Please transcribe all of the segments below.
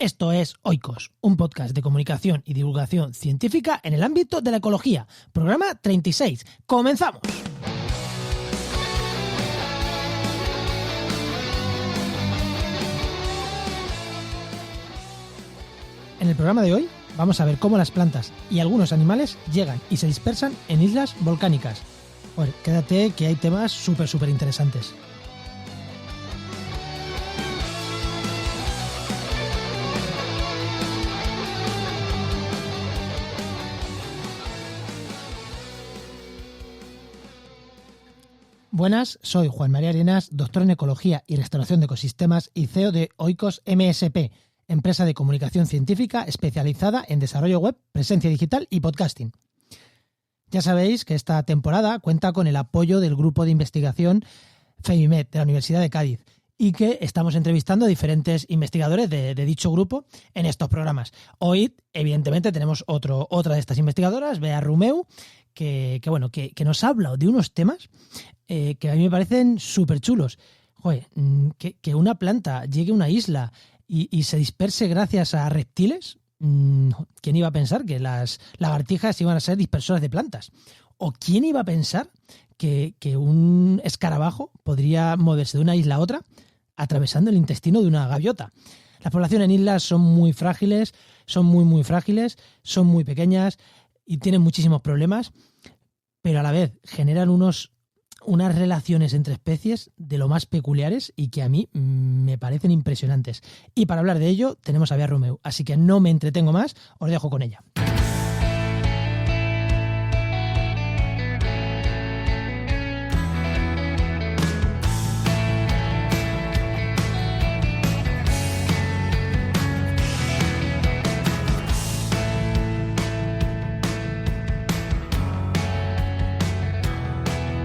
Esto es Oikos, un podcast de comunicación y divulgación científica en el ámbito de la ecología. Programa 36. ¡Comenzamos! En el programa de hoy vamos a ver cómo las plantas y algunos animales llegan y se dispersan en islas volcánicas. Joder, quédate que hay temas súper interesantes. Buenas, soy Juan María Arenas, doctor en Ecología y Restauración de Ecosistemas y CEO de Oikos MSP, empresa de comunicación científica especializada en desarrollo web, presencia digital y podcasting. Ya sabéis que esta temporada cuenta con el apoyo del grupo de investigación FEMIMED de la Universidad de Cádiz y que estamos entrevistando a diferentes investigadores de dicho grupo en estos programas. Hoy, evidentemente, tenemos otra de estas investigadoras, Bea Rumeu, que nos ha hablado de unos temas que a mí me parecen súper chulos. Joder, que una planta llegue a una isla y se disperse gracias a reptiles. ¿Quién iba a pensar que las lagartijas iban a ser dispersoras de plantas? ¿O quién iba a pensar que un escarabajo podría moverse de una isla a otra atravesando el intestino de una gaviota? Las poblaciones en islas son muy frágiles, son muy frágiles, son muy pequeñas y tienen muchísimos problemas, pero a la vez generan unas relaciones entre especies de lo más peculiares y que a mí me parecen impresionantes. Y para hablar de ello tenemos a Bea Rumeu, así que no me entretengo más, os dejo con ella.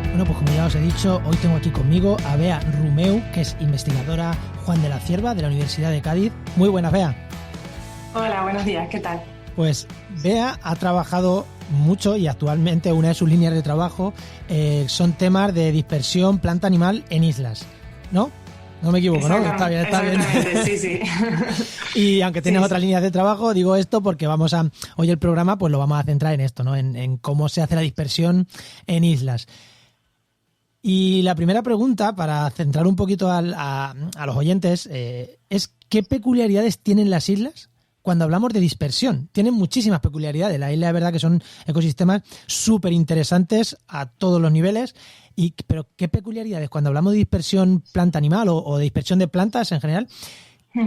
Bueno, pues como ya os he dicho, hoy tengo aquí conmigo a Bea Rumeu, que es investigadora Juan de la Cierva de la Universidad de Cádiz. Muy buenas, Bea. Hola, buenos días, ¿qué tal? Pues Bea ha trabajado mucho y actualmente una de sus líneas de trabajo son temas de dispersión planta-animal en islas, ¿no? No me equivoco, ¿no? Está bien. Sí. Y aunque tienes otras líneas de trabajo, digo esto porque hoy el programa pues lo vamos a centrar en esto, ¿no? En cómo se hace la dispersión en islas. Y la primera pregunta, para centrar un poquito a los oyentes, es ¿qué peculiaridades tienen las islas cuando hablamos de dispersión? Tienen muchísimas peculiaridades. Las islas, es verdad que son ecosistemas súper interesantes a todos los niveles, pero ¿qué peculiaridades cuando hablamos de dispersión planta-animal o de dispersión de plantas en general?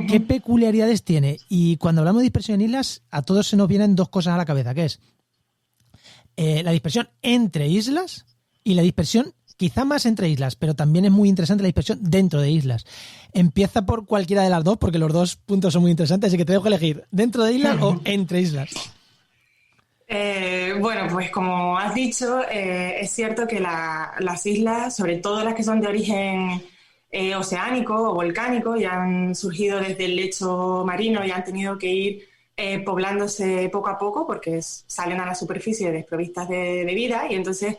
¿Qué peculiaridades tiene? Y cuando hablamos de dispersión en islas, a todos se nos vienen dos cosas a la cabeza, que es la dispersión entre islas y la dispersión quizá más entre islas, pero también es muy interesante la dispersión dentro de islas. Empieza por cualquiera de las dos, porque los dos puntos son muy interesantes, así que te dejo elegir, ¿dentro de islas o entre islas? Bueno, pues como has dicho, es cierto que las islas, sobre todo las que son de origen oceánico o volcánico, ya han surgido desde el lecho marino y han tenido que ir poblándose poco a poco porque salen a la superficie desprovistas de vida y entonces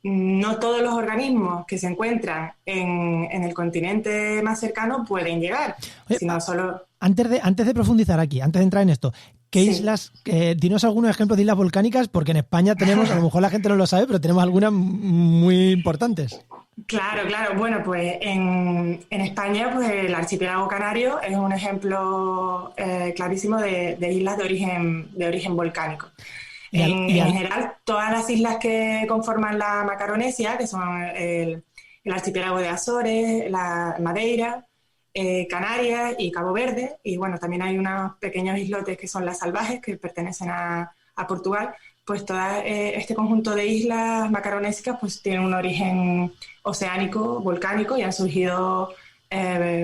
no todos los organismos que se encuentran en el continente más cercano pueden llegar, sino solo... Antes de profundizar aquí, antes de entrar en esto, ¿qué islas? Dinos algunos ejemplos de islas volcánicas, porque en España tenemos, a lo mejor la gente no lo sabe, pero tenemos algunas muy importantes. Claro. Bueno, pues en España, pues el archipiélago canario es un ejemplo clarísimo de islas de origen volcánico. En general, todas las islas que conforman la Macaronesia, que son el archipiélago de Azores, la Madeira, Canarias y Cabo Verde, y bueno, también hay unos pequeños islotes que son las Salvajes, que pertenecen a Portugal, pues todo este conjunto de islas macaronésicas pues tienen un origen oceánico, volcánico, y han surgido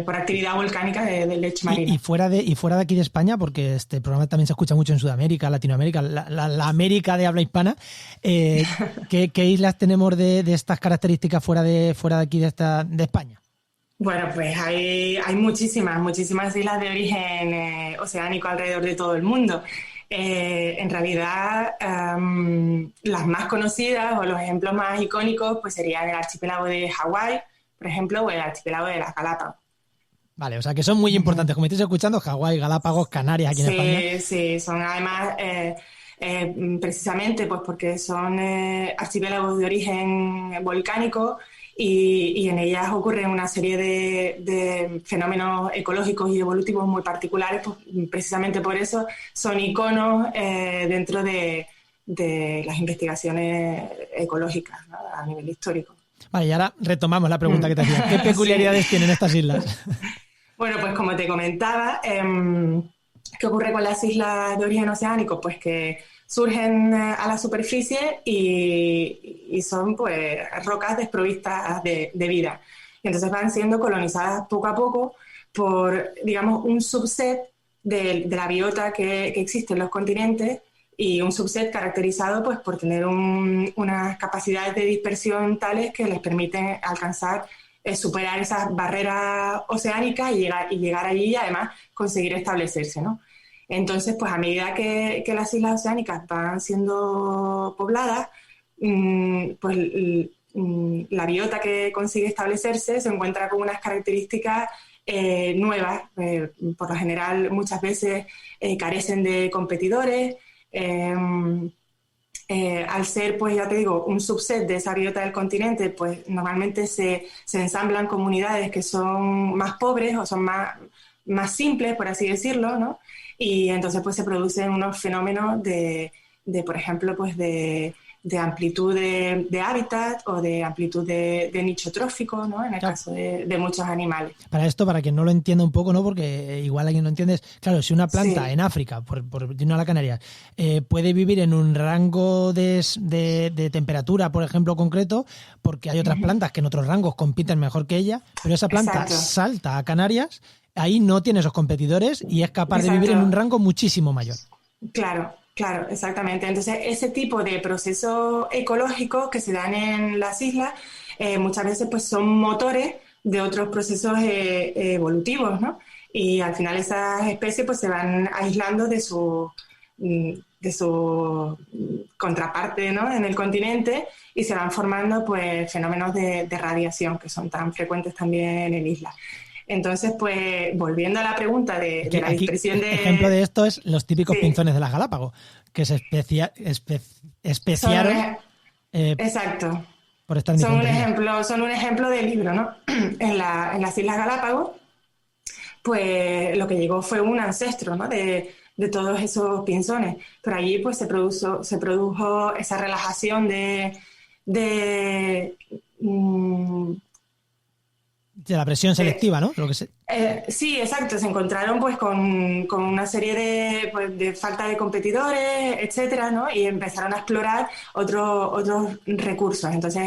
por actividad volcánica del lecho marino. Y fuera de aquí de España, porque este programa también se escucha mucho en Sudamérica, Latinoamérica, la América de habla hispana, ¿qué islas tenemos de estas características fuera de aquí de España? Bueno, pues hay muchísimas islas de origen oceánico alrededor de todo el mundo. En realidad, las más conocidas o los ejemplos más icónicos pues serían el archipiélago de Hawái, por ejemplo, o el archipiélago de las Galápagos. Vale, o sea que son muy importantes. Como estáis escuchando, Hawái, Galápagos, Canarias aquí en España. Sí, son además precisamente pues porque son archipiélagos de origen volcánico y en ellas ocurren una serie de fenómenos ecológicos y evolutivos muy particulares, pues precisamente por eso son iconos dentro de las investigaciones ecológicas, ¿no? A nivel histórico. Vale, y ahora retomamos la pregunta que te hacía. ¿Qué peculiaridades tienen estas islas? Bueno, pues como te comentaba, ¿qué ocurre con las islas de origen oceánico? Pues que surgen a la superficie y son pues rocas desprovistas de vida. Y entonces van siendo colonizadas poco a poco por, digamos, un subset de la biota que existe en los continentes y un subset caracterizado pues por tener unas capacidades de dispersión tales que les permiten alcanzar superar esas barreras oceánicas y llegar allí y además conseguir establecerse, ¿no? Entonces, pues a medida que las islas oceánicas van siendo pobladas, pues la biota que consigue establecerse se encuentra con unas características nuevas. Por lo general, muchas veces carecen de competidores. Al ser, pues ya te digo, un subset de esa biota del continente, pues normalmente se ensamblan comunidades que son más pobres o son más simples, por así decirlo, ¿no? Y entonces pues se producen unos fenómenos por ejemplo, pues de amplitud de hábitat o de amplitud de nicho trófico, ¿no? En el caso de muchos animales. Para esto, para quien no lo entienda un poco, ¿no? Porque igual alguien no entiende, claro, si una planta en África, por irnos a la Canarias, puede vivir en un rango de temperatura, por ejemplo, concreto, porque hay otras plantas que en otros rangos compiten mejor que ella, pero esa planta salta a Canarias, ahí no tiene esos competidores y es capaz de vivir en un rango muchísimo mayor. Claro, exactamente. Entonces, ese tipo de procesos ecológicos que se dan en las islas muchas veces pues, son motores de otros procesos evolutivos, ¿no? Y al final esas especies pues, se van aislando de su contraparte, ¿no? En el continente y se van formando pues, fenómenos de radiación que son tan frecuentes también en islas. Entonces, pues, volviendo a la pregunta de la dispersión de... Ejemplo de esto es los típicos pinzones de las Galápagos, que se especiaron... exacto. Por estar son un ejemplo de libro, ¿no? En las Islas Galápagos, pues, lo que llegó fue un ancestro, ¿no? De todos esos pinzones. Pero allí, pues, se produjo esa relajación de la presión selectiva, ¿no? Sí, exacto. Se encontraron pues con una serie de falta de competidores, etcétera, ¿no? Y empezaron a explorar otros recursos. Entonces,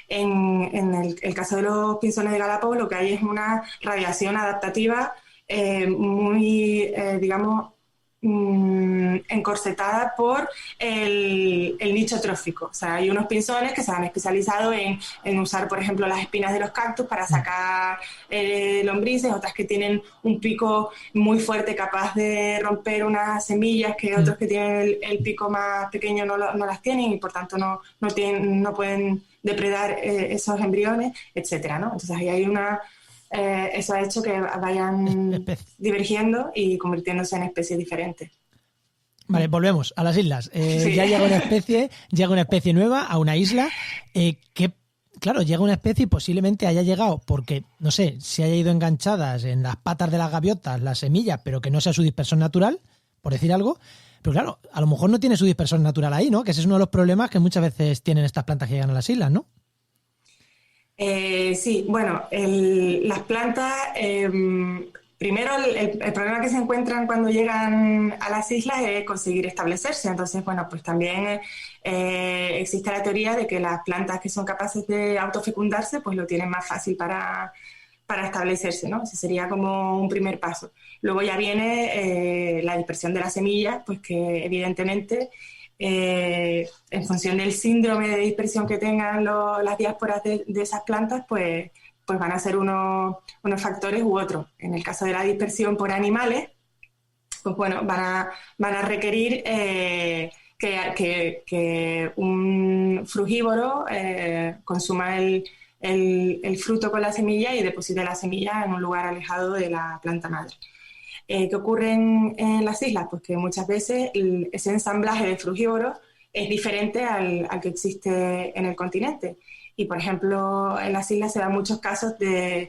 en el caso de los pinzones de Galápagos, lo que hay es una radiación adaptativa muy, digamos, encorsetada por el nicho trófico. O sea, hay unos pinzones que se han especializado en usar, por ejemplo, las espinas de los cactus para sacar lombrices, otras que tienen un pico muy fuerte capaz de romper unas semillas que otros que tienen el pico más pequeño no las tienen y por tanto no pueden depredar esos embriones, etcétera, ¿no? Entonces ahí hay eso ha hecho que vayan divergiendo y convirtiéndose en especies diferentes. Vale, volvemos a las islas. Ya llega una especie nueva a una isla claro, llega una especie y posiblemente haya llegado porque, no sé, se haya ido enganchadas en las patas de las gaviotas, las semillas, pero que no sea su dispersor natural, por decir algo. Pero claro, a lo mejor no tiene su dispersor natural ahí, ¿no? Que ese es uno de los problemas que muchas veces tienen estas plantas que llegan a las islas, ¿no? Sí, bueno, las plantas, primero el problema que se encuentran cuando llegan a las islas es conseguir establecerse. Entonces, bueno, pues también existe la teoría de que las plantas que son capaces de autofecundarse, pues lo tienen más fácil para establecerse, ¿no? Ese sería como un primer paso. Luego ya viene la dispersión de las semillas, pues que evidentemente... en función del síndrome de dispersión que tengan las diásporas de esas plantas, pues van a ser unos factores u otros. En el caso de la dispersión por animales, pues bueno, van a requerir que un frugívoro consuma el fruto con la semilla y deposite la semilla en un lugar alejado de la planta madre. ¿Qué ocurre en las islas? Pues que muchas veces ese ensamblaje de frugívoros es diferente al que existe en el continente. Y, por ejemplo, en las islas se dan muchos casos de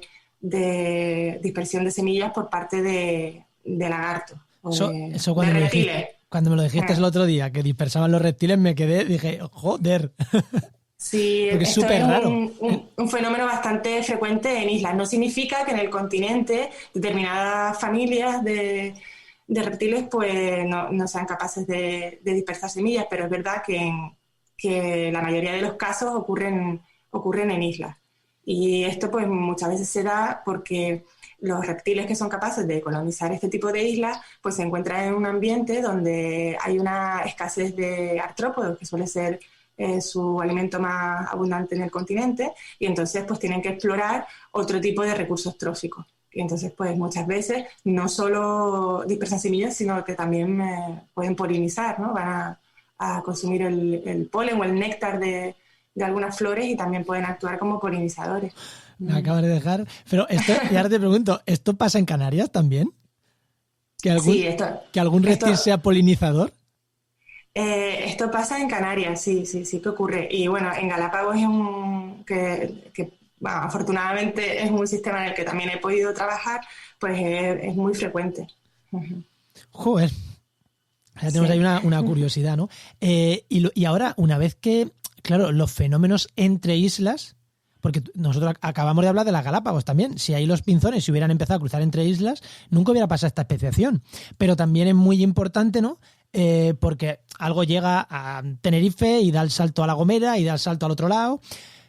dispersión de semillas por parte de lagartos o eso cuando de reptiles. Cuando me lo dijiste el otro día, que dispersaban los reptiles, me quedé, dije, joder. Sí, porque esto es súper raro. Un fenómeno bastante frecuente en islas. No significa que en el continente determinadas familias de reptiles pues no sean capaces de dispersar semillas, pero es verdad que la mayoría de los casos ocurren en islas. Y esto pues muchas veces se da porque los reptiles que son capaces de colonizar este tipo de islas pues se encuentran en un ambiente donde hay una escasez de artrópodos, que suele ser su alimento más abundante en el continente, y entonces pues tienen que explorar otro tipo de recursos tróficos. Y entonces pues muchas veces no solo dispersan semillas, sino que también pueden polinizar, ¿no? Van a consumir el polen o el néctar de algunas flores y también pueden actuar como polinizadores. Me acabas de dejar. Pero esto, y ahora te pregunto, ¿esto pasa en Canarias también? ¿Que algún reptil sea polinizador? Esto pasa en Canarias, sí que ocurre. Y bueno, en Galápagos es bueno, afortunadamente es un sistema en el que también he podido trabajar, pues es muy frecuente. Joder. Ya tenemos ahí una curiosidad, ¿no? Y ahora, una vez que, claro, los fenómenos entre islas, porque nosotros acabamos de hablar de las Galápagos también, si ahí los pinzones se hubieran empezado a cruzar entre islas, nunca hubiera pasado esta especiación. Pero también es muy importante, ¿no? Porque algo llega a Tenerife y da el salto a La Gomera y da el salto al otro lado.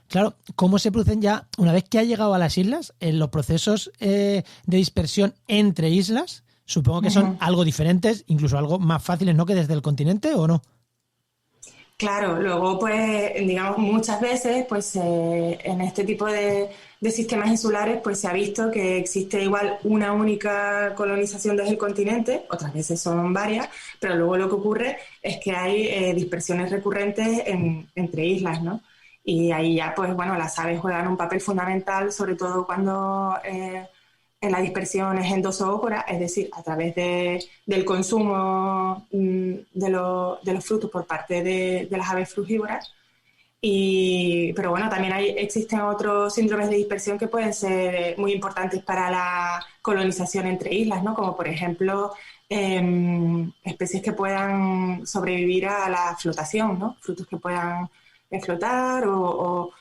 Claro, ¿cómo se producen ya, una vez que ha llegado a las islas, en los procesos de dispersión entre islas? Supongo que son algo diferentes, incluso algo más fáciles, ¿no?, que desde el continente, ¿o no? Claro, luego pues digamos muchas veces pues en este tipo de sistemas insulares pues se ha visto que existe igual una única colonización desde el continente, otras veces son varias, pero luego lo que ocurre es que hay dispersiones recurrentes entre islas, ¿no? Y ahí ya pues bueno, las aves juegan un papel fundamental, sobre todo cuando la dispersión es endozoocara, es decir, a través del consumo de los frutos por parte de las aves frugívoras. Pero bueno, también existen otros síndromes de dispersión que pueden ser muy importantes para la colonización entre islas, ¿no? Como por ejemplo especies que puedan sobrevivir a la flotación, ¿no? Frutos que puedan flotar o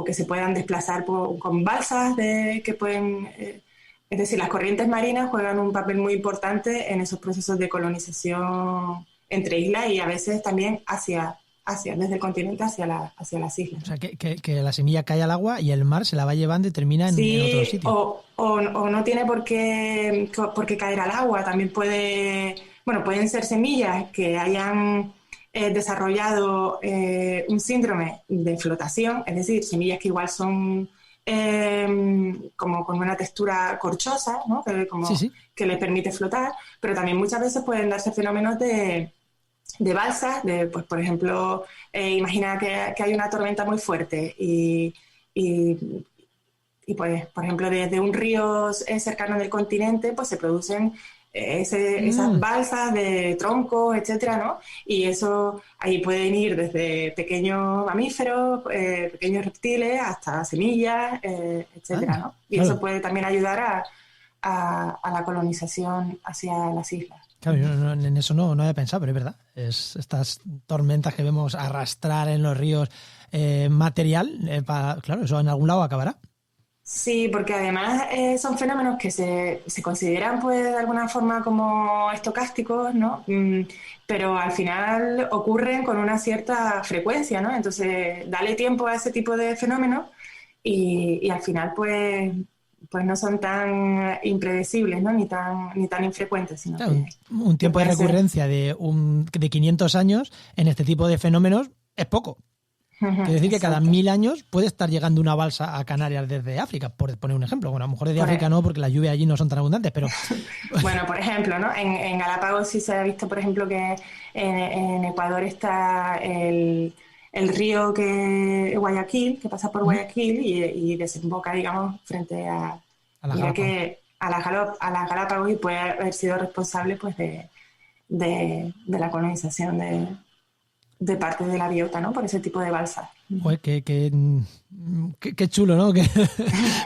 que se puedan desplazar con balsas que pueden... Es decir, las corrientes marinas juegan un papel muy importante en esos procesos de colonización entre islas y a veces también desde el continente hacia las islas. O sea, que la semilla cae al agua y el mar se la va llevando y termina en otro sitio. O no tiene por qué caer al agua. También pueden ser semillas que hayan desarrollado un síndrome de flotación, es decir, semillas que igual son... como con una textura corchosa, ¿no? Que le permite flotar, pero también muchas veces pueden darse fenómenos de balsas, pues por ejemplo, imagina que hay una tormenta muy fuerte y pues, por ejemplo, desde un río cercano del continente, pues se producen esas balsas de troncos, etcétera, ¿no? Y eso, ahí pueden ir desde pequeños mamíferos, pequeños reptiles, hasta semillas, etcétera, ¿no? Y claro, eso puede también ayudar a la colonización hacia las islas. Claro, yo en eso no había pensado, pero es verdad. Estas tormentas que vemos arrastrar en los ríos material, claro, eso en algún lado acabará. Sí, porque además son fenómenos que se consideran pues de alguna forma como estocásticos, ¿no? Pero al final ocurren con una cierta frecuencia, ¿no? Entonces, dale tiempo a ese tipo de fenómenos y al final pues no son tan impredecibles, ¿no? Ni tan infrecuentes. Sino claro, un tiempo de recurrencia de 500 años en este tipo de fenómenos es poco. Quiere decir que cada 1000 años puede estar llegando una balsa a Canarias desde África, por poner un ejemplo. Bueno, a lo mejor desde África no, porque las lluvias allí no son tan abundantes, pero... Bueno, por ejemplo, ¿no? En Galápagos sí se ha visto, por ejemplo, que en Ecuador está el río Guayaquil, que pasa por Guayaquil y desemboca, digamos, frente a las Galápagos, y puede haber sido responsable pues de la colonización de parte de la biota, ¿no? Por ese tipo de balsas. Joder, qué chulo, ¿no?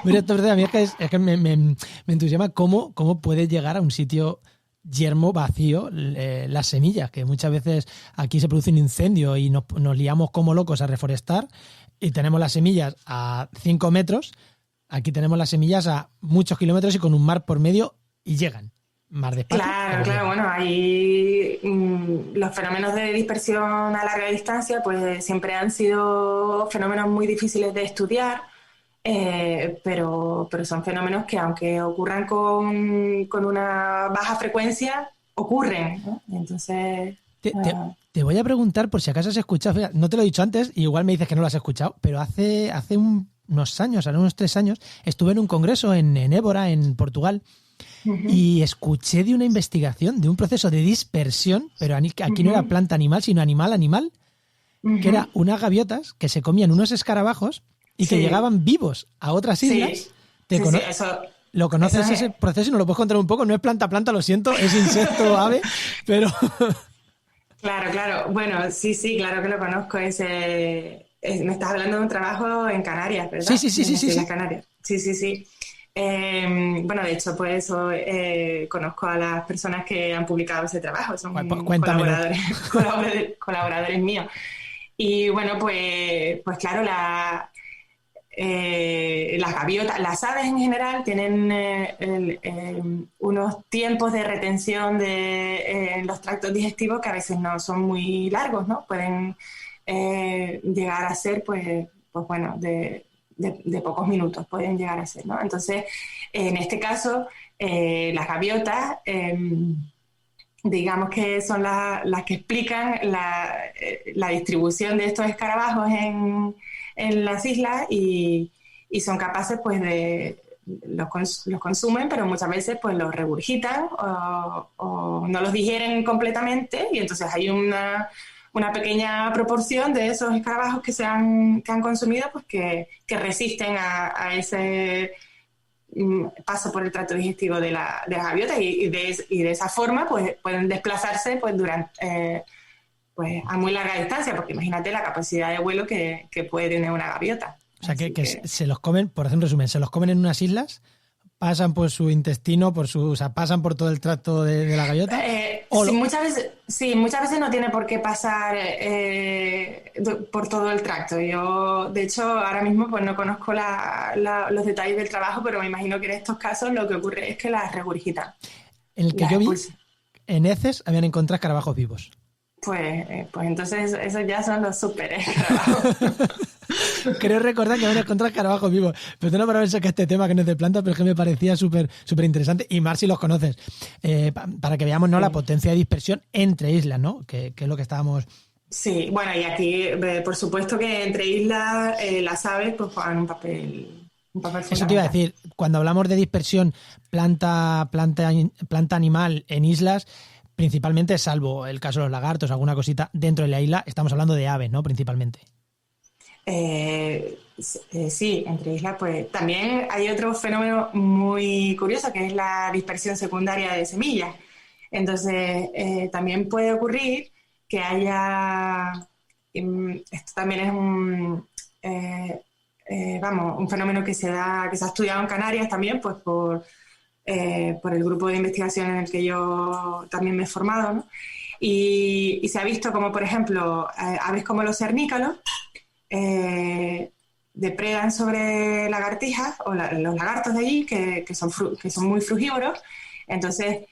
Mira, a mí es que me entusiasma cómo puede llegar a un sitio yermo, vacío, las semillas, que muchas veces aquí se produce un incendio y nos liamos como locos a reforestar y tenemos las semillas a 5 metros, aquí tenemos las semillas a muchos kilómetros y con un mar por medio y llegan. Más despacio. Claro, bueno, ahí los fenómenos de dispersión a larga distancia pues siempre han sido fenómenos muy difíciles de estudiar, pero son fenómenos que aunque ocurran con una baja frecuencia, ocurren, ¿no? Entonces... Te voy a preguntar por si acaso has escuchado, fíjate, no te lo he dicho antes, igual me dices que no lo has escuchado, pero hace unos años, unos 3 años, estuve en un congreso en Évora, en Portugal, y escuché de una investigación de un proceso de dispersión, pero aquí no era planta animal, sino animal, que era unas gaviotas que se comían unos escarabajos y que llegaban vivos a otras islas. ¿Lo conoces ese proceso y nos lo puedes contar un poco? No es planta, lo siento, es insecto, ave, pero... Claro. Bueno, sí, claro que lo conozco. Me estás hablando de un trabajo en Canarias, ¿verdad? Sí. Canarias. Sí. Bueno, de hecho, pues eso, conozco a las personas que han publicado ese trabajo, son colaboradores míos. Y bueno, pues claro, las gaviotas, las aves en general tienen unos tiempos de retención en los tractos digestivos que a veces no son muy largos, ¿no? Pueden llegar a ser, pues bueno, de pocos minutos pueden llegar a ser, ¿no? Entonces, en este caso, las gaviotas, digamos que son las que explican la distribución de estos escarabajos en las islas y son capaces, pues, los consumen, pero muchas veces, pues, los regurgitan o no los digieren completamente y entonces hay una pequeña proporción de esos escarabajos que han consumido, pues que resisten a ese paso por el tracto digestivo de las gaviotas y de esa forma pues pueden desplazarse pues durante pues a muy larga distancia, porque imagínate la capacidad de vuelo que puede tener una gaviota. O sea, que se los comen, por hacer un resumen, se los comen en unas islas, pasan por su intestino, pasan por todo el tracto de la gaviota. Muchas veces no tiene por qué pasar por todo el tracto. Yo, de hecho, ahora mismo pues no conozco los detalles del trabajo, pero me imagino que en estos casos lo que ocurre es que las regurgitan. En el que yo vi, en heces habían encontrado escarabajos vivos. Pues entonces esos ya son los súper escarabajos. Creo recordar que habían encontrado escarabajos vivos. Perdona por haber sacado este tema que no es de plantas, pero es que me parecía súper interesante. Y más si los conoces. Para que veamos, ¿no? Sí. La potencia de dispersión entre islas, ¿no? Que es lo que estábamos... Sí, bueno, y aquí, por supuesto que entre islas las aves pues juegan un papel fundamental. Eso te iba a decir. Cuando hablamos de dispersión planta animal en islas, principalmente, salvo el caso de los lagartos, alguna cosita dentro de la isla, estamos hablando de aves, ¿no? Principalmente. Sí, entre islas, pues también hay otro fenómeno muy curioso que es la dispersión secundaria de semillas. Entonces, también puede ocurrir que haya, esto también es un fenómeno que se ha estudiado en Canarias también, pues por el grupo de investigación en el que yo también me he formado, ¿no? Y se ha visto como, por ejemplo, aves como los cernícalos depredan sobre lagartijas o los lagartos de allí que son muy frugívoros. Entonces,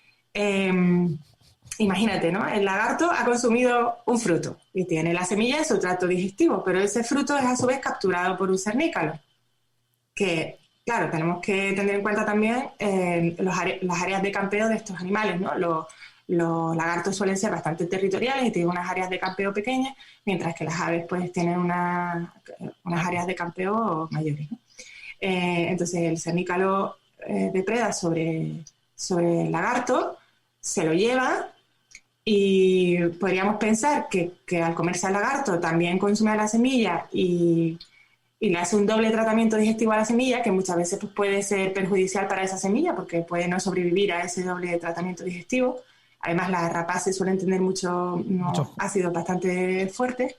imagínate, ¿no? El lagarto ha consumido un fruto y tiene la semilla en su tracto digestivo, pero ese fruto es a su vez capturado por un cernícalo. Que, claro, tenemos que tener en cuenta también las áreas de campeo de estos animales, ¿no? Los lagartos suelen ser bastante territoriales y tienen unas áreas de campeo pequeñas, mientras que las aves pues tienen unas áreas de campeo mayores, ¿no? Entonces el cernícalo depreda sobre el lagarto, se lo lleva Y podríamos pensar que al comerse al lagarto también consume a la semilla y le hace un doble tratamiento digestivo a la semilla, que muchas veces pues, puede ser perjudicial para esa semilla porque puede no sobrevivir a ese doble tratamiento digestivo. Además, las rapaces suelen tener muchos ácidos bastante fuertes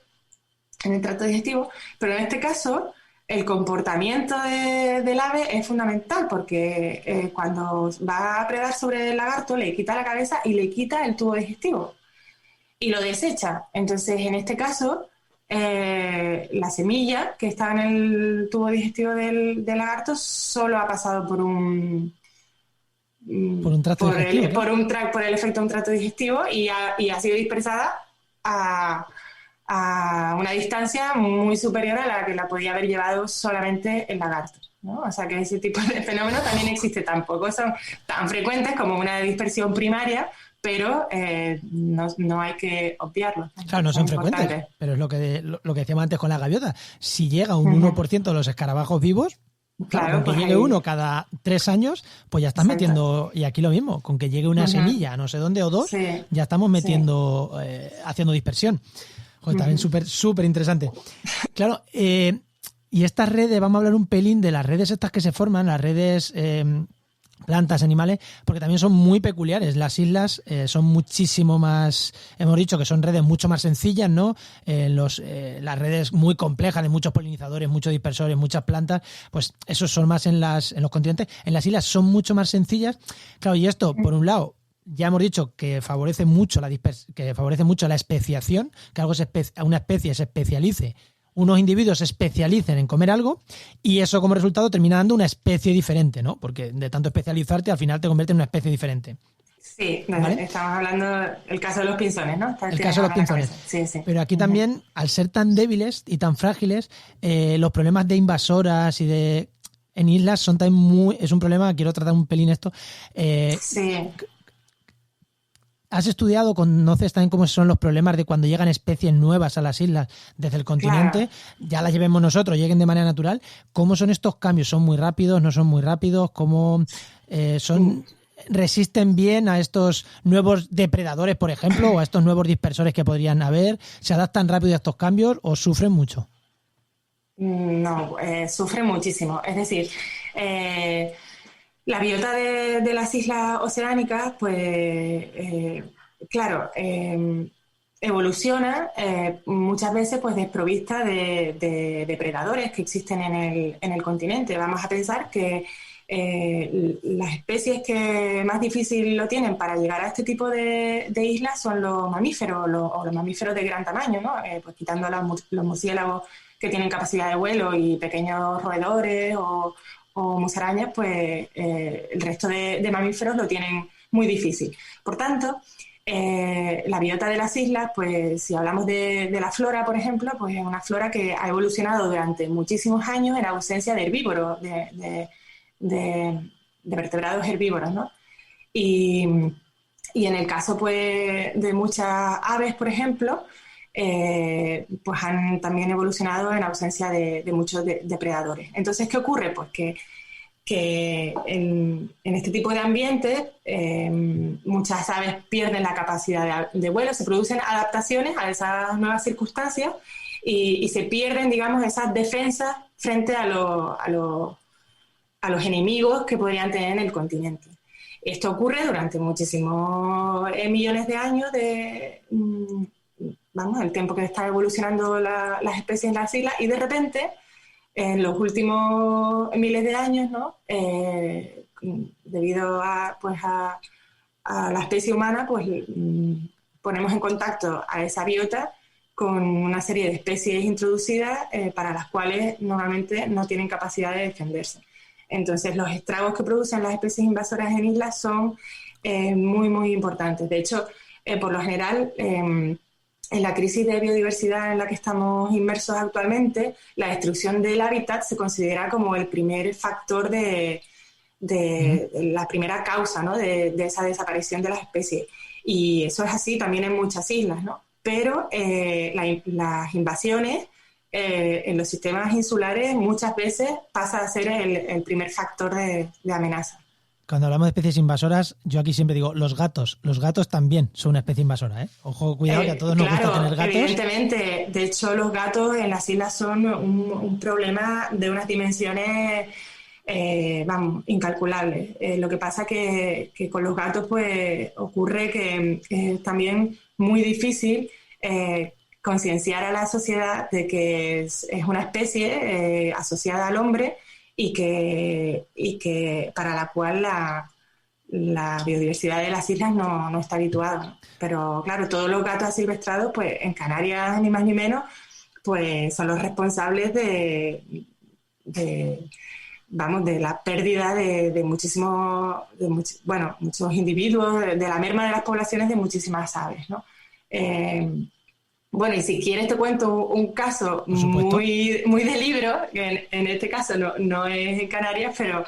en el tracto digestivo, pero en este caso el comportamiento del ave es fundamental porque cuando va a predar sobre el lagarto le quita la cabeza y le quita el tubo digestivo y lo desecha. Entonces, en este caso, la semilla que está en el tubo digestivo del lagarto solo ha pasado por un tracto digestivo, por el efecto de un tracto digestivo y ha sido dispersada a una distancia muy superior a la que la podía haber llevado solamente el lagarto, ¿no? O sea que ese tipo de fenómeno también existe. Tampoco son tan frecuentes como una dispersión primaria, pero no hay que obviarlo. Claro, no son frecuentes, pero es lo que decíamos antes con la gaviota. Si llega un 1% de los escarabajos vivos, claro, con que llegue uno cada 3 años, pues ya estás metiendo, y aquí lo mismo, con que llegue una semilla, no sé dónde, o 2, ya estamos metiendo, haciendo dispersión. Joder, también súper interesante. Claro, y estas redes, vamos a hablar un pelín de las redes estas que se forman, las redes plantas, animales, porque también son muy peculiares. Las islas son muchísimo más, hemos dicho que son redes mucho más sencillas, ¿no? Las redes muy complejas de muchos polinizadores, muchos dispersores, muchas plantas, pues esos son más en los continentes. En las islas son mucho más sencillas. Claro, y esto, por un lado, ya hemos dicho que favorece mucho la especiación, que una especie se especialice, unos individuos se especialicen en comer algo y eso como resultado termina dando una especie diferente, ¿no? Porque de tanto especializarte al final te convierte en una especie diferente. Sí, ¿vale? Estamos hablando del caso de los pinzones, ¿no? El caso de los pinzones. Sí. Pero aquí también, al ser tan débiles y tan frágiles, los problemas de invasoras en islas son también es un problema, quiero tratar un pelín esto. Sí. ¿Has estudiado, conoces también cómo son los problemas de cuando llegan especies nuevas a las islas desde el continente? Claro. Ya las llevemos nosotros, lleguen de manera natural. ¿Cómo son estos cambios? ¿Son muy rápidos? ¿No son muy rápidos? ¿Cómo resisten bien a estos nuevos depredadores, por ejemplo, o a estos nuevos dispersores que podrían haber? ¿Se adaptan rápido a estos cambios o sufren mucho? No, sufren muchísimo. Es decir, la biota de las islas oceánicas, pues, claro, evoluciona muchas veces pues desprovista de depredadores que existen en el continente. Vamos a pensar que las especies que más difícil lo tienen para llegar a este tipo de islas son los mamíferos o los mamíferos de gran tamaño, ¿no? Pues quitando los murciélagos que tienen capacidad de vuelo y pequeños roedores o musarañas, pues el resto de mamíferos lo tienen muy difícil. Por tanto, la biota de las islas, pues si hablamos de la flora, por ejemplo, pues es una flora que ha evolucionado durante muchísimos años en ausencia de herbívoros, de vertebrados herbívoros, ¿no? Y en el caso pues de muchas aves, por ejemplo, pues han también evolucionado en ausencia de muchos depredadores. Entonces, ¿qué ocurre? Pues que en este tipo de ambientes muchas aves pierden la capacidad de vuelo, se producen adaptaciones a esas nuevas circunstancias y se pierden, digamos, esas defensas frente a los enemigos que podrían tener en el continente. Esto ocurre durante muchísimos millones de años el tiempo que están evolucionando las especies en las islas, y de repente, en los últimos miles de años, ¿no? Debido a la especie humana, pues ponemos en contacto a esa biota con una serie de especies introducidas para las cuales normalmente no tienen capacidad de defenderse. Entonces, los estragos que producen las especies invasoras en islas son muy, muy importantes. De hecho, por lo general, en la crisis de biodiversidad en la que estamos inmersos actualmente, la destrucción del hábitat se considera como el primer factor de la primera causa, ¿no? de esa desaparición de las especies. Y eso es así también en muchas islas, ¿no? Pero las invasiones en los sistemas insulares muchas veces pasa a ser el primer factor de amenaza. Cuando hablamos de especies invasoras, yo aquí siempre digo, los gatos también son una especie invasora, ¿eh? Ojo, cuidado, que a todos nos gusta tener gatos. Evidentemente. De hecho, los gatos en las islas son un problema de unas dimensiones, incalculables. Lo que pasa que con los gatos pues ocurre que es también muy difícil concienciar a la sociedad de que es una especie asociada al hombre y que para la cual la biodiversidad de las islas no está habituada, ¿no? Pero claro, todos los gatos asilvestrados, pues en Canarias ni más ni menos, pues son los responsables de la pérdida de muchísimos, muchos individuos, de la merma de las poblaciones de muchísimas aves, ¿no? Bueno, y si quieres te cuento un caso muy, muy de libro, que en este caso no es en Canarias, pero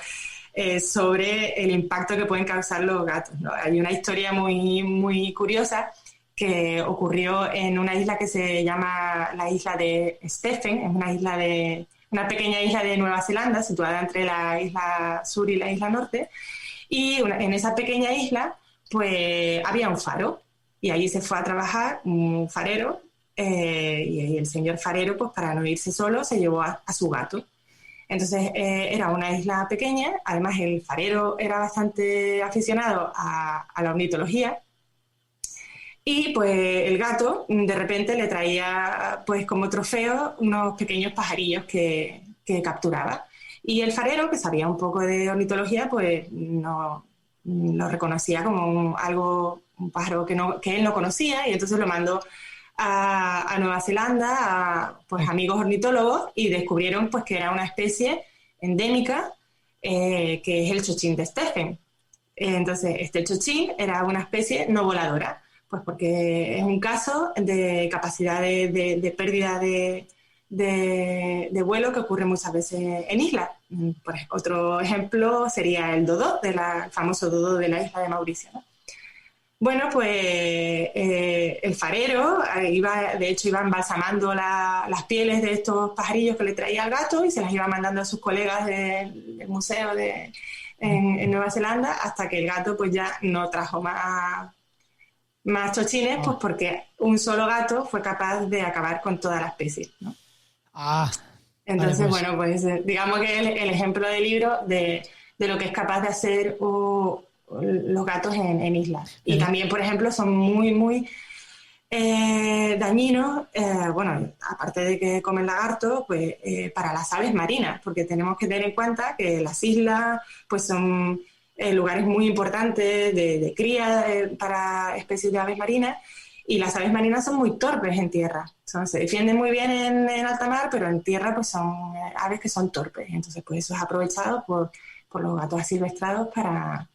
sobre el impacto que pueden causar los gatos, ¿no? Hay una historia muy, muy curiosa que ocurrió en una isla que se llama la isla de Stephen, es una pequeña isla de Nueva Zelanda, situada entre la isla sur y la isla norte, y en esa pequeña isla pues había un faro, y allí se fue a trabajar un farero, y el señor farero, pues para no irse solo, se llevó a su gato. Entonces era una isla pequeña, además el farero era bastante aficionado a la ornitología, y pues el gato de repente le traía pues como trofeo unos pequeños pajarillos que capturaba. Y el farero, que sabía un poco de ornitología, pues no lo reconocía como un pájaro que él no conocía, y entonces lo mandó a Nueva Zelanda a pues amigos ornitólogos, y descubrieron pues que era una especie endémica, que es el chochín de Stephen. Entonces este chochín era una especie no voladora, pues porque es un caso de capacidad de pérdida de vuelo que ocurre muchas veces en islas. Pues otro ejemplo sería el dodó, el famoso dodó de la isla de Mauricio, ¿no? Bueno, pues el farero iba embalsamando las pieles de estos pajarillos que le traía al gato, y se las iba mandando a sus colegas del museo en Nueva Zelanda, hasta que el gato pues ya no trajo más chochines, pues porque un solo gato fue capaz de acabar con toda la especie, ¿no? Entonces, vale, pues. Bueno, pues digamos que el ejemplo del libro de lo que es capaz de hacer los gatos en islas. Y también, por ejemplo, son muy, muy dañinos, aparte de que comen lagarto, pues para las aves marinas, porque tenemos que tener en cuenta que las islas pues son lugares muy importantes de cría para especies de aves marinas, y las aves marinas son muy torpes en tierra. Se defienden muy bien en alta mar, pero en tierra pues son aves que son torpes. Entonces pues eso es aprovechado por los gatos asilvestrados para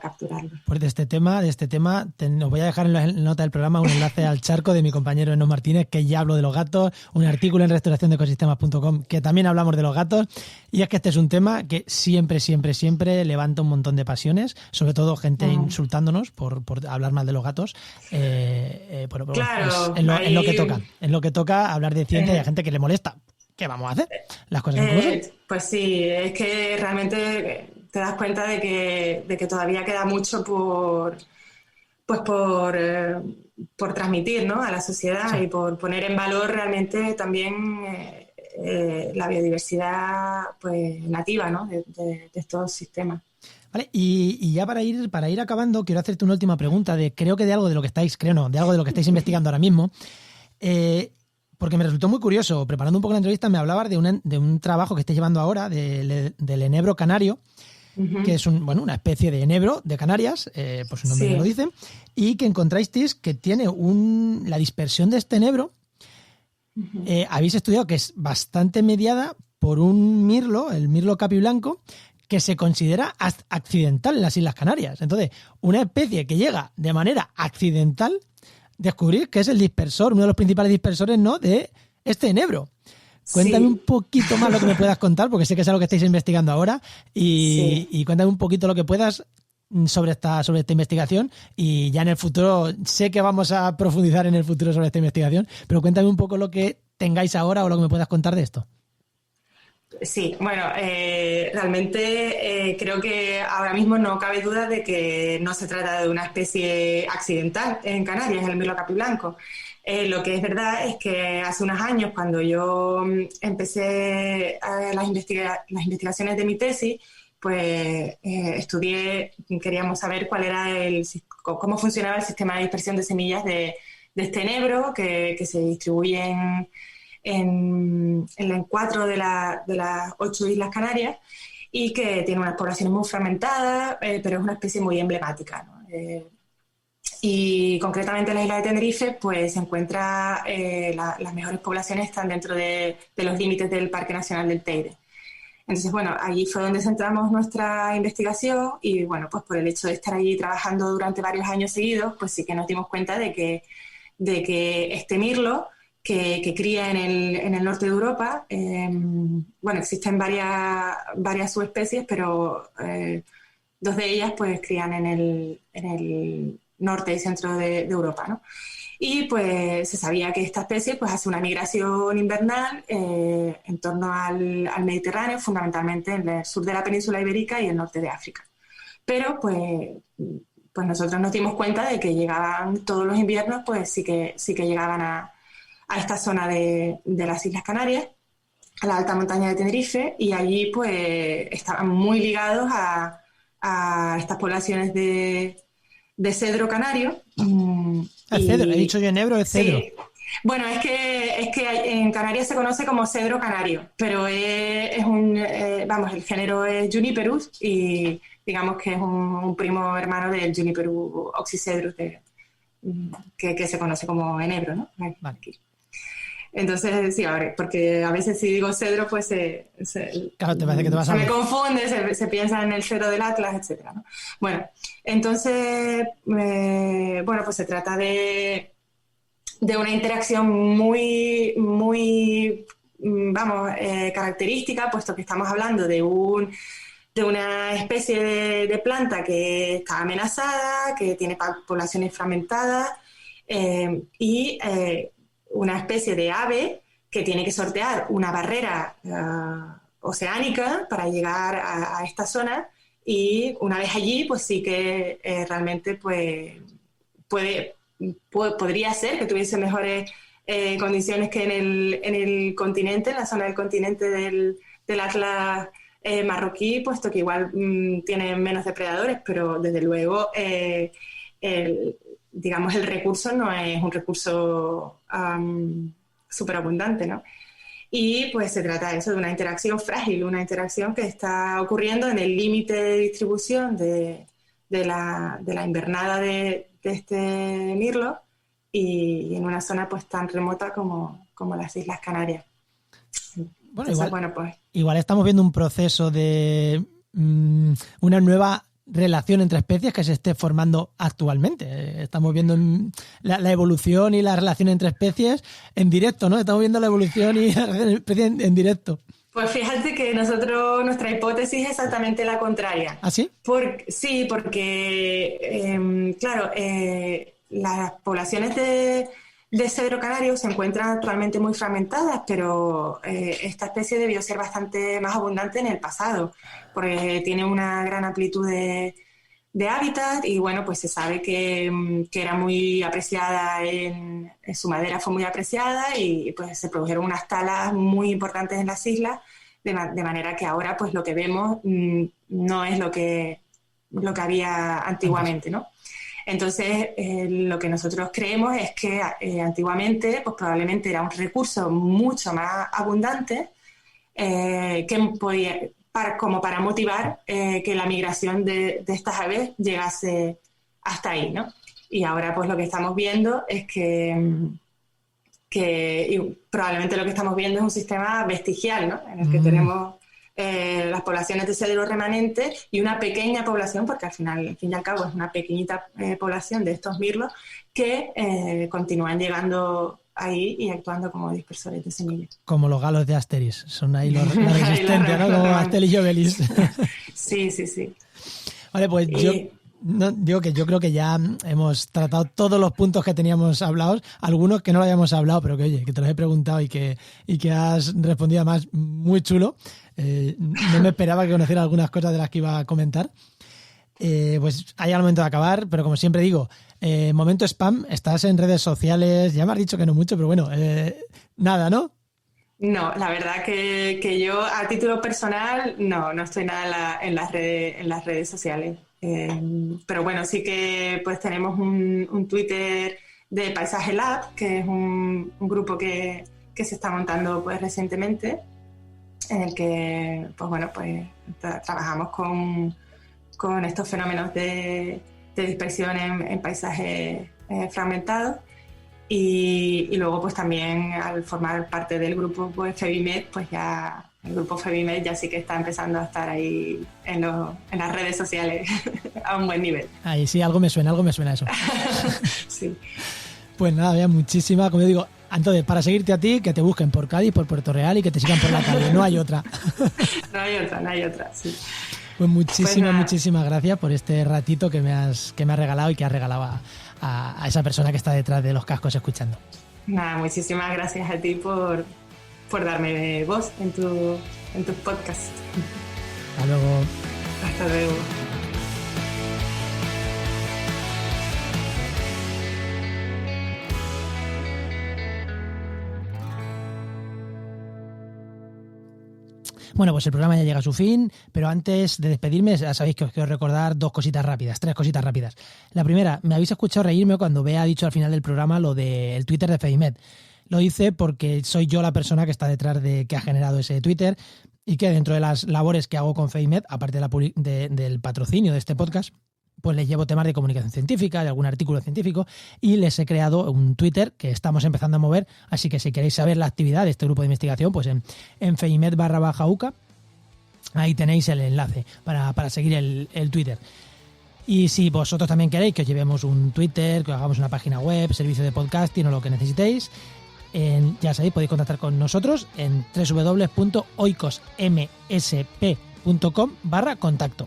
capturarlos. Pues de este tema os voy a dejar en la nota del programa un enlace al charco de mi compañero Eno Martínez, que ya habló de los gatos, un artículo en restauraciondeecosistemas.com que también hablamos de los gatos, y es que este es un tema que siempre levanta un montón de pasiones, sobre todo gente insultándonos por hablar mal de los gatos. Claro, es lo que toca hablar de ciencia, y hay gente que le molesta. ¿Qué vamos a hacer? Las cosas como son. Pues sí, es que realmente te das cuenta de que todavía queda mucho por transmitir, ¿no?, a la sociedad, sí, y por poner en valor realmente también la biodiversidad pues nativa, ¿no?, de estos sistemas. Vale, y ya para ir acabando, quiero hacerte una última pregunta de algo de lo que estáis investigando ahora mismo. Porque me resultó muy curioso, preparando un poco la entrevista, me hablabas de un trabajo que estáis llevando ahora del enebro canario, que es una especie de enebro de Canarias, por su nombre, sí, lo dice, y que encontrasteis que tiene la dispersión de este enebro. Habéis estudiado que es bastante mediada por un mirlo, el mirlo capiblanco, que se considera accidental en las Islas Canarias. Entonces, una especie que llega de manera accidental, descubrir que es el dispersor, uno de los principales dispersores, ¿no?, de este enebro. Cuéntame un poquito más lo que me puedas contar, porque sé que es algo que estáis investigando ahora, y cuéntame un poquito lo que puedas sobre esta investigación, y ya en el futuro, sé que vamos a profundizar en el futuro sobre esta investigación, pero cuéntame un poco lo que tengáis ahora o lo que me puedas contar de esto. Sí, bueno, realmente creo que ahora mismo no cabe duda de que no se trata de una especie accidental en Canarias, el mirlo capiblanco. Lo que es verdad es que hace unos años, cuando yo empecé las investigaciones de mi tesis, pues queríamos saber cómo funcionaba el sistema de dispersión de semillas de este enebro que se distribuye en 4 de las 8 Islas Canarias y que tiene unas poblaciones muy fragmentadas, pero es una especie muy emblemática, ¿no? Y concretamente en la isla de Tenerife pues se encuentra, las mejores poblaciones están dentro de los límites del Parque Nacional del Teide. Entonces, bueno, allí fue donde centramos nuestra investigación y, bueno, pues por el hecho de estar allí trabajando durante varios años seguidos, pues sí que nos dimos cuenta de que este mirlo que cría en el norte de Europa, bueno, existen varias subespecies, pero 2 de ellas pues crían en el norte y centro de Europa, ¿no? Y pues se sabía que esta especie pues hace una migración invernal en torno al Mediterráneo, fundamentalmente en el sur de la península ibérica y el norte de África. Pero pues nosotros nos dimos cuenta de que llegaban todos los inviernos, pues sí que llegaban a esta zona de las Islas Canarias, a la alta montaña de Tenerife, y allí pues estaban muy ligados a estas poblaciones de cedro canario. Cedro, he dicho yo enebro, es cedro. Sí. Bueno, es que en Canarias se conoce como cedro canario, pero el género es Juniperus y digamos que es un primo hermano del Juniperus oxycedrus que se conoce como enebro, ¿no? Vale. Entonces, sí, porque a veces si digo cedro, pues claro, te parece que te vas a me confunde, se piensa en el cedro del Atlas, etcétera, ¿no? Bueno, entonces, pues se trata de una interacción muy, muy, característica, puesto que estamos hablando de una especie de planta que está amenazada, que tiene poblaciones fragmentadas y una especie de ave que tiene que sortear una barrera oceánica para llegar a esta zona, y una vez allí pues sí que realmente pues podría ser que tuviese mejores condiciones que en el continente, en la zona del continente del Atlas marroquí, puesto que igual tienen menos depredadores, pero desde luego digamos, el recurso no es un recurso súper abundante, ¿no? Y pues se trata de eso, de una interacción frágil, una interacción que está ocurriendo en el límite de distribución de la invernada de este mirlo y en una zona pues tan remota como las Islas Canarias. Bueno, entonces, igual estamos viendo un proceso de una nueva relación entre especies que se esté formando actualmente. Estamos viendo la evolución y la relación entre especies en directo, ¿no? Estamos viendo la evolución y la relación entre especies en directo. Pues fíjate que nuestra hipótesis es exactamente la contraria. ¿Ah, sí? Sí, porque, claro, las poblaciones de cedro canario se encuentran actualmente muy fragmentadas, pero esta especie debió ser bastante más abundante en el pasado, porque tiene una gran amplitud de hábitat y, bueno, pues se sabe que era muy apreciada, su madera fue muy apreciada y pues se produjeron unas talas muy importantes en las islas, de manera que ahora pues lo que vemos no es lo que había antiguamente, ¿no? Entonces, lo que nosotros creemos es que antiguamente pues probablemente era un recurso mucho más abundante que podía, como para motivar que la migración de estas aves llegase hasta ahí, ¿no? Y ahora pues lo que estamos viendo es que probablemente lo que estamos viendo es un sistema vestigial, ¿no? En el que tenemos las poblaciones de cedro remanente y una pequeña población, porque al fin y al cabo es una pequeñita población de estos mirlos que continúan llegando ahí y actuando como dispersores de semillas. Como los galos de Asterix, son ahí la resistencia, ¿no? Como Asterix y Obelix. Sí. Vale, pues No, digo que yo creo que ya hemos tratado todos los puntos que teníamos hablados, algunos que no lo habíamos hablado, pero que oye, que te los he preguntado y que has respondido además muy chulo. No me esperaba que conociera algunas cosas de las que iba a comentar. Pues ha llegado el momento de acabar, pero como siempre digo, momento spam, estás en redes sociales, ya me has dicho que no mucho, pero bueno, nada, ¿no? No, la verdad que yo a título personal no estoy nada en las redes sociales. Pero bueno, sí que pues tenemos un Twitter de Paisaje Lab, que es un grupo que se está montando pues recientemente, en el que pues bueno, pues trabajamos con estos fenómenos de dispersión en paisajes fragmentados. Y luego pues también al formar parte del grupo pues FEBIMED, pues ya el grupo FEBIMED ya sí que está empezando a estar ahí en las redes sociales a un buen nivel. Ahí sí, algo me suena eso. Sí. Pues nada, había muchísima, como yo digo, entonces para seguirte a ti, que te busquen por Cádiz, por Puerto Real y que te sigan por la calle, no hay otra. No hay otra, sí. Pues muchísimas gracias por este ratito que me has regalado y que has regalado a esa persona que está detrás de los cascos escuchando. Nada, muchísimas gracias a ti por darme voz en tus podcasts. Hasta luego. Hasta luego. Bueno, pues el programa ya llega a su fin, pero antes de despedirme, ya sabéis que os quiero recordar tres cositas rápidas. La primera, me habéis escuchado reírme cuando Bea ha dicho al final del programa lo del Twitter de FEBIMED. Lo hice porque soy yo la persona que está detrás de que ha generado ese Twitter y que dentro de las labores que hago con FEBIMED, aparte del patrocinio de este podcast, pues les llevo temas de comunicación científica, de algún artículo científico, y les he creado un Twitter que estamos empezando a mover, así que si queréis saber la actividad de este grupo de investigación, pues en FEBIMED/UCA, ahí tenéis el enlace para seguir el Twitter. Y si vosotros también queréis que os llevemos un Twitter, que os hagamos una página web, servicio de podcasting o lo que necesitéis, ya sabéis, podéis contactar con nosotros en www.oikosmsp.com/contacto.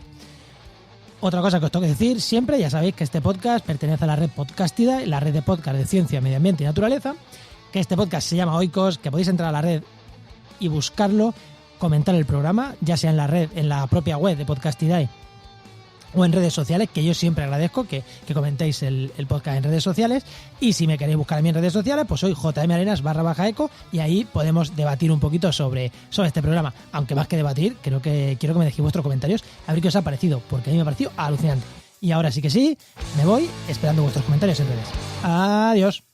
Otra cosa que os tengo que decir siempre, ya sabéis que este podcast pertenece a la red Podcastidae, la red de podcast de ciencia, medio ambiente y naturaleza, que este podcast se llama Oikos, que podéis entrar a la red y buscarlo, comentar el programa, ya sea en la red, en la propia web de Podcastidae o en redes sociales, que yo siempre agradezco que comentéis el podcast en redes sociales. Y si me queréis buscar a mí en redes sociales, pues soy jmarenas_eco y ahí podemos debatir un poquito sobre este programa. Aunque más que debatir, quiero que me dejéis vuestros comentarios a ver qué os ha parecido, porque a mí me ha parecido alucinante. Y ahora sí que sí, me voy esperando vuestros comentarios en redes. Adiós.